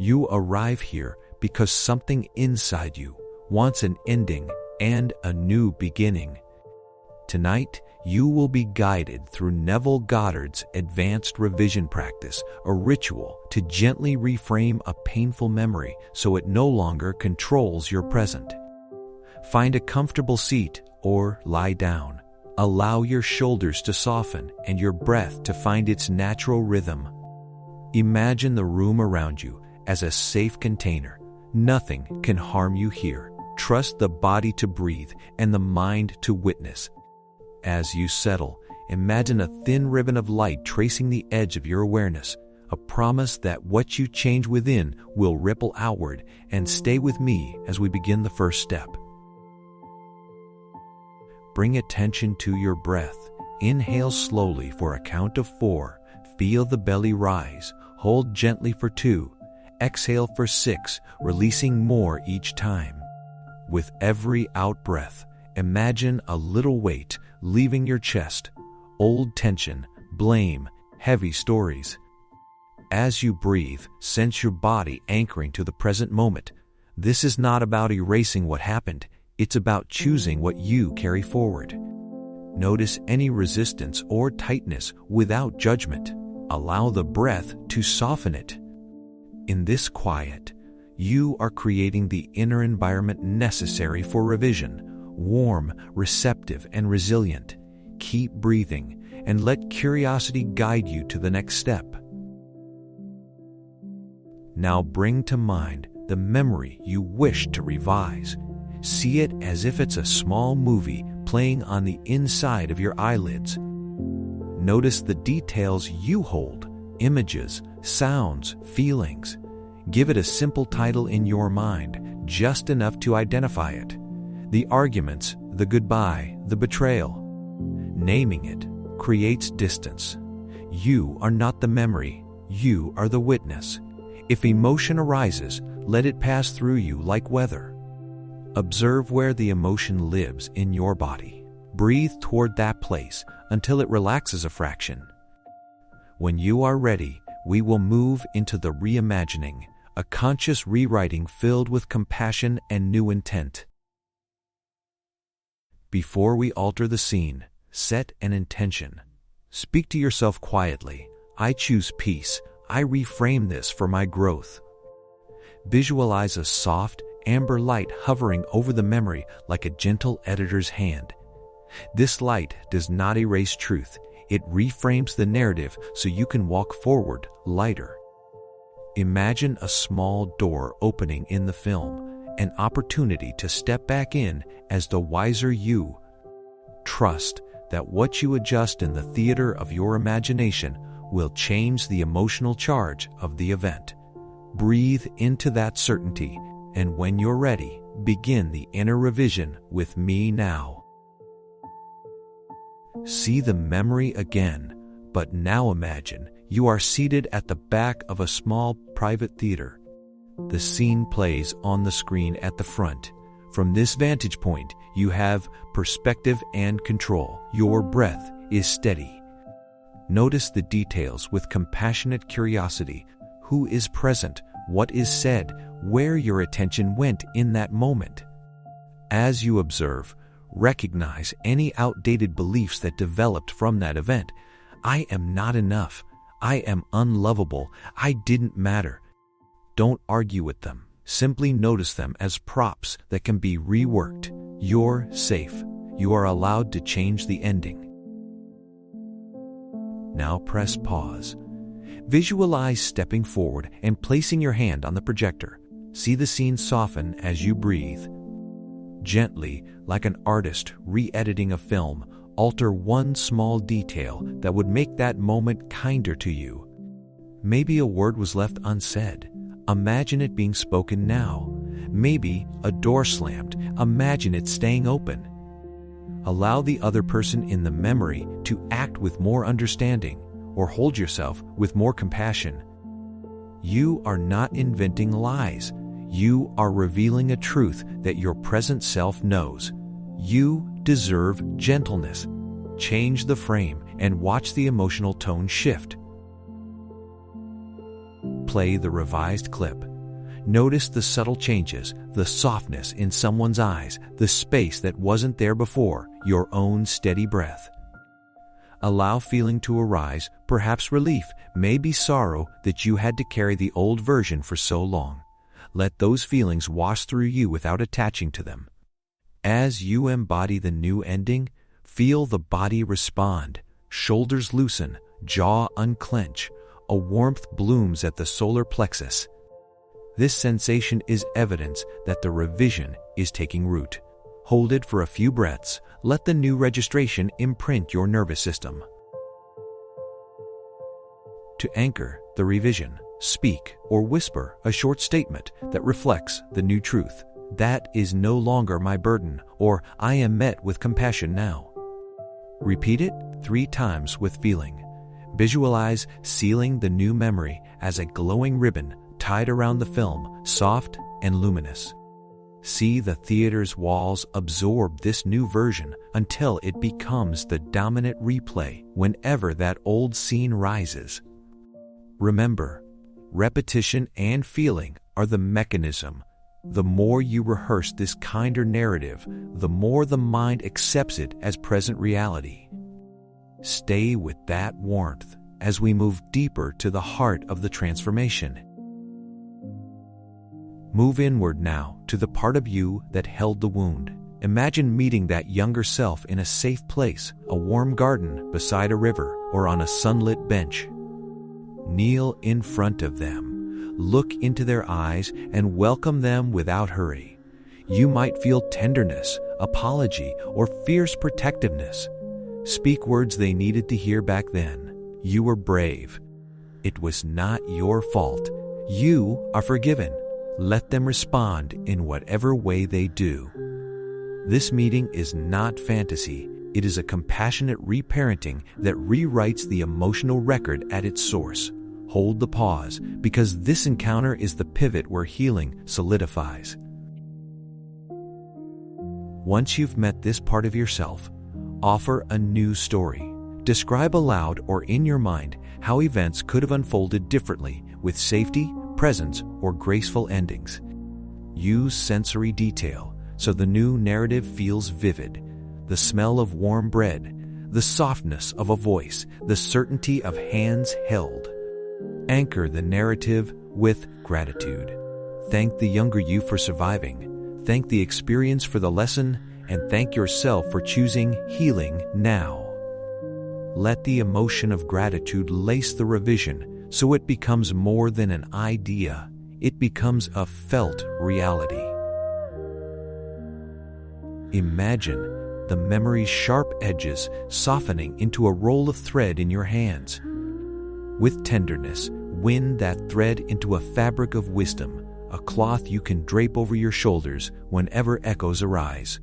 You arrive here because something inside you wants an ending and a new beginning. Tonight, you will be guided through Neville Goddard's advanced revision practice, a ritual to gently reframe a painful memory so it no longer controls your present. Find a comfortable seat or lie down. Allow your shoulders to soften and your breath to find its natural rhythm. Imagine the room around you as a safe container. Nothing can harm you here. Trust the body to breathe and the mind to witness. As you settle, imagine a thin ribbon of light tracing the edge of your awareness, a promise that what you change within will ripple outward. And stay with me as we begin the first step. Bring attention to your breath. Inhale slowly for a count of 4. Feel the belly rise. Hold gently for 2. Exhale for 6, releasing more each time. With every out-breath, imagine a little weight leaving your chest. Old tension, blame, heavy stories. As you breathe, sense your body anchoring to the present moment. This is not about erasing what happened. It's about choosing what you carry forward. Notice any resistance or tightness without judgment. Allow the breath to soften it. In this quiet, you are creating the inner environment necessary for revision, warm, receptive, and resilient. Keep breathing and let curiosity guide you to the next step. Now bring to mind the memory you wish to revise. See it as if it's a small movie playing on the inside of your eyelids. Notice the details you hold, images, sounds, feelings. Give it a simple title in your mind, just enough to identify it. The arguments, the goodbye, the betrayal. Naming it creates distance. You are not the memory, you are the witness. If emotion arises, let it pass through you like weather. Observe where the emotion lives in your body. Breathe toward that place until it relaxes a fraction. When you are ready, we will move into the reimagining, a conscious rewriting filled with compassion and new intent. Before we alter the scene, set an intention. Speak to yourself quietly. I choose peace. I reframe this for my growth. Visualize a soft, amber light hovering over the memory like a gentle editor's hand. This light does not erase truth. It reframes the narrative so you can walk forward lighter. Imagine a small door opening in the film, an opportunity to step back in as the wiser you. Trust that what you adjust in the theater of your imagination will change the emotional charge of the event. Breathe into that certainty, and when you're ready, begin the inner revision with me now. See the memory again, but now imagine you are seated at the back of a small private theater. The scene plays on the screen at the front. From this vantage point, you have perspective and control. Your breath is steady. Notice the details with compassionate curiosity. Who is present? What is said? Where your attention went in that moment. As you observe, recognize any outdated beliefs that developed from that event. I am not enough. I am unlovable. I didn't matter. Don't argue with them. Simply notice them as props that can be reworked. You're safe. You are allowed to change the ending. Now press pause. Visualize stepping forward and placing your hand on the projector. See the scene soften as you breathe. Gently, like an artist re-editing a film, alter one small detail that would make that moment kinder to you. Maybe a word was left unsaid. Imagine it being spoken now. Maybe a door slammed. Imagine it staying open. Allow the other person in the memory to act with more understanding, or hold yourself with more compassion. You are not inventing lies. You are revealing a truth that your present self knows. You deserve gentleness. Change the frame and watch the emotional tone shift. Play the revised clip. Notice the subtle changes, the softness in someone's eyes, the space that wasn't there before, your own steady breath. Allow feeling to arise, perhaps relief, maybe sorrow that you had to carry the old version for so long. Let those feelings wash through you without attaching to them. As you embody the new ending, feel the body respond, shoulders loosen, jaw unclench, a warmth blooms at the solar plexus. This sensation is evidence that the revision is taking root. Hold it for a few breaths. Let the new registration imprint your nervous system. To anchor the revision, speak or whisper a short statement that reflects the new truth. That is no longer my burden, or I am met with compassion now. Repeat it 3 times with feeling. Visualize sealing the new memory as a glowing ribbon tied around the film, soft and luminous. See the theater's walls absorb this new version until it becomes the dominant replay whenever that old scene rises. Remember, repetition and feeling are the mechanism. The more you rehearse this kinder narrative, the more the mind accepts it as present reality. Stay with that warmth as we move deeper to the heart of the transformation. Move inward now to the part of you that held the wound. Imagine meeting that younger self in a safe place, a warm garden beside a river, or on a sunlit bench. Kneel in front of them, look into their eyes, and welcome them without hurry. You might feel tenderness, apology, or fierce protectiveness. Speak words they needed to hear back then. You were brave. It was not your fault. You are forgiven. Let them respond in whatever way they do. This meeting is not fantasy. It is a compassionate reparenting that rewrites the emotional record at its source. Hold the pause, because this encounter is the pivot where healing solidifies. Once you've met this part of yourself, offer a new story. Describe aloud or in your mind how events could have unfolded differently, with safety, presence, or graceful endings. Use sensory detail so the new narrative feels vivid. The smell of warm bread, the softness of a voice, the certainty of hands held. Anchor the narrative with gratitude. Thank the younger you for surviving. Thank the experience for the lesson, and thank yourself for choosing healing now. Let the emotion of gratitude lace the revision so it becomes more than an idea. It becomes a felt reality. Imagine the memory's sharp edges softening into a roll of thread in your hands. With tenderness, wind that thread into a fabric of wisdom, a cloth you can drape over your shoulders whenever echoes arise.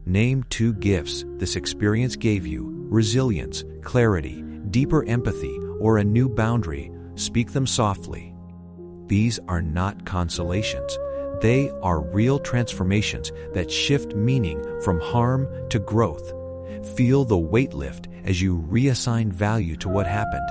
Name 2 gifts this experience gave you: resilience, clarity, deeper empathy, or a new boundary. Speak them softly. These are not consolations. They are real transformations that shift meaning from harm to growth. Feel the weight lift as you reassign value to what happened.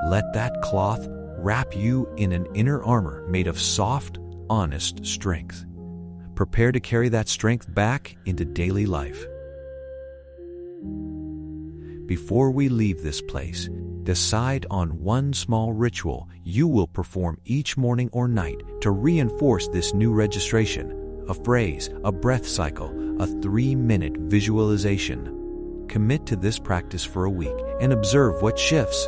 Let that cloth wrap you in an inner armor made of soft, honest strength. Prepare to carry that strength back into daily life. Before we leave this place, decide on one small ritual you will perform each morning or night to reinforce this new registration. A phrase, a breath cycle, a 3-minute visualization. Commit to this practice for a week and observe what shifts.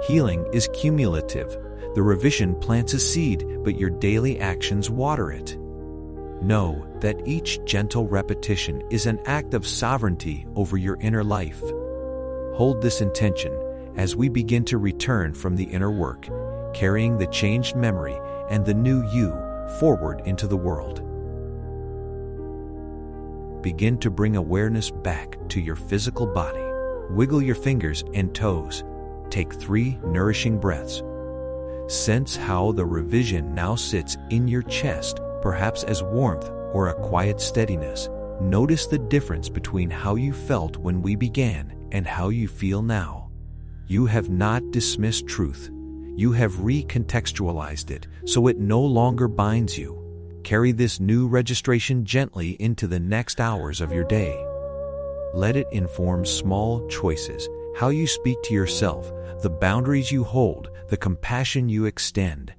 Healing is cumulative. The revision plants a seed, but your daily actions water it. Know that each gentle repetition is an act of sovereignty over your inner life. Hold this intention as we begin to return from the inner work, carrying the changed memory and the new you forward into the world. Begin to bring awareness back to your physical body. Wiggle your fingers and toes. Take 3 nourishing breaths. Sense how the revision now sits in your chest, perhaps as warmth or a quiet steadiness. Notice the difference between how you felt when we began and how you feel now. You have not dismissed truth. You have recontextualized it, so it no longer binds you. Carry this new registration gently into the next hours of your day. Let it inform small choices, how you speak to yourself, the boundaries you hold, the compassion you extend.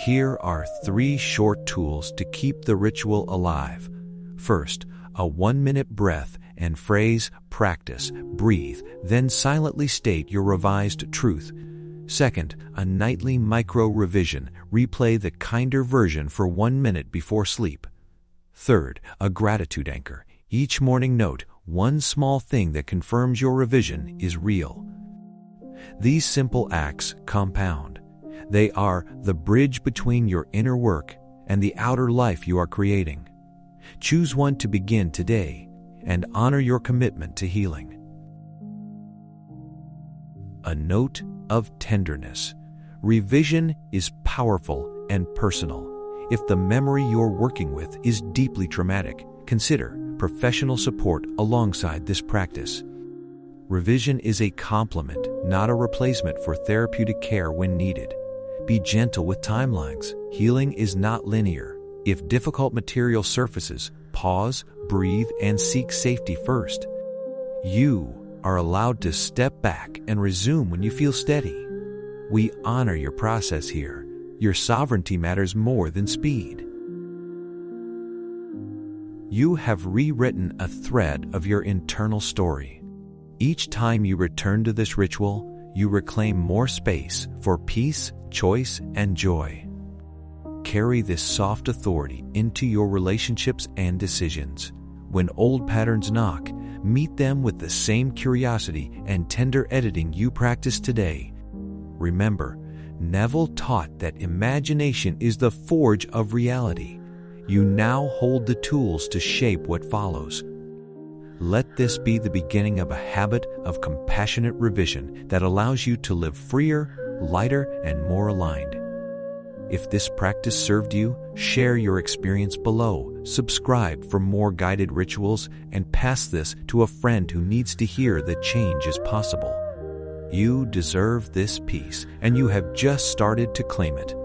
Here are 3 short tools to keep the ritual alive. First, a 1-minute breath and phrase practice. Breathe, then silently state your revised truth. Second, a nightly micro-revision. Replay the kinder version for 1 minute before sleep. Third, a gratitude anchor. Each morning note one small thing that confirms your revision is real. These simple acts compound. They are the bridge between your inner work and the outer life you are creating. Choose one to begin today and honor your commitment to healing. A note of tenderness. Revision is powerful and personal. If the memory you're working with is deeply traumatic, consider professional support alongside this practice. Revision is a complement, not a replacement for therapeutic care when needed. Be gentle with timelines. Healing is not linear. If difficult material surfaces, pause, breathe, and seek safety first. You are allowed to step back and resume when you feel steady. We honor your process here. Your sovereignty matters more than speed. You have rewritten a thread of your internal story. Each time you return to this ritual, you reclaim more space for peace, choice, and joy. Carry this soft authority into your relationships and decisions. When old patterns knock, meet them with the same curiosity and tender editing you practice today. Remember, Neville taught that imagination is the forge of reality. You now hold the tools to shape what follows. Let this be the beginning of a habit of compassionate revision that allows you to live freer, lighter, and more aligned. If this practice served you, share your experience below, subscribe for more guided rituals, and pass this to a friend who needs to hear that change is possible. You deserve this peace, and you have just started to claim it.